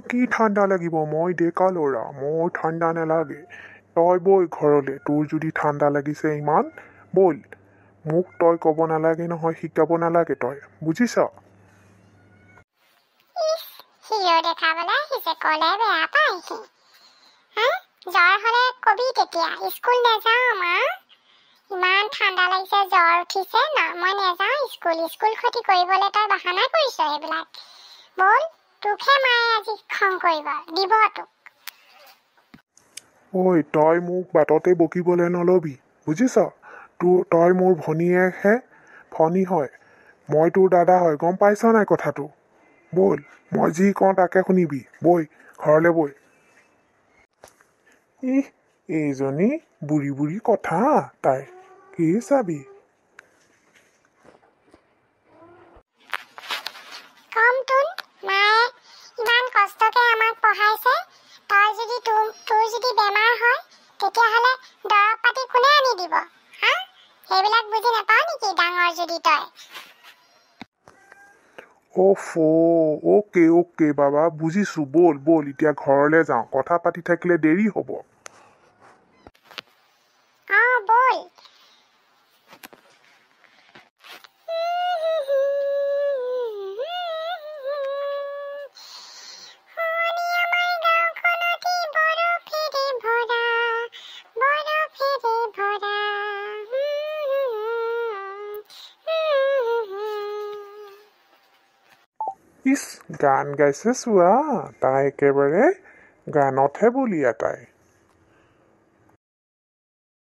কি ঠাণ্ডা লাগিব মই ডেকা ল'ৰা মোৰ ঠাণ্ডা নালাগে তই বৈ ঘৰলৈ তোৰ যদি ঠাণ্ডা লাগিছে ইমান বল মোক তই ক'ব নালাগে নহয় শিকাব নালাগে তই বুজিছ হিৰো দেখাবলৈ আহিছে ক'লে বেয়া পায় সি জ্বৰ হ'লে কবি তেতিয়া স্কুল নাযাওঁ মা ইমান ঠাণ্ডা লাগিছে জ্বৰ উঠিছে না মই নাযাওঁ স্কুল ক্ষতি কৰিবলৈ তই বাহানা কৰিছ এইবিলাক বল তোকহে মায়ে আজি খং কৰিব দিব তোক ঐ তই মোক বাটতে বকিবলৈ নলবি বুজিছ তই মোৰ ভনী হয় মই তোৰ দাদা হয় গম পাইছ নাই কথাটো বল মই যি কওঁ তাকে শুনিবি বৈ ঘৰলৈ বৈ এইজনী বুঢ়ী কথা তাই কি চাবি কমটোন মায়ে ইমান কষ্টকে আমাক পঢ়াইছে তই যদি তোৰ যদি বেমাৰ হয় তেতিয়াহ'লে দৰৱ পাতি কোনে আনি দিব সেইবিলাক বুজি নাপাও নেকি ডাঙৰ যদি তই ওকে বাবা বুজিছো বল এতিয়া ঘৰলৈ যাওঁ কথা পাতি থাকিলে দেৰি হ'ব বল গান গাইছে চোৱা তাই একেবাৰে গানতহে বলিয়া তাই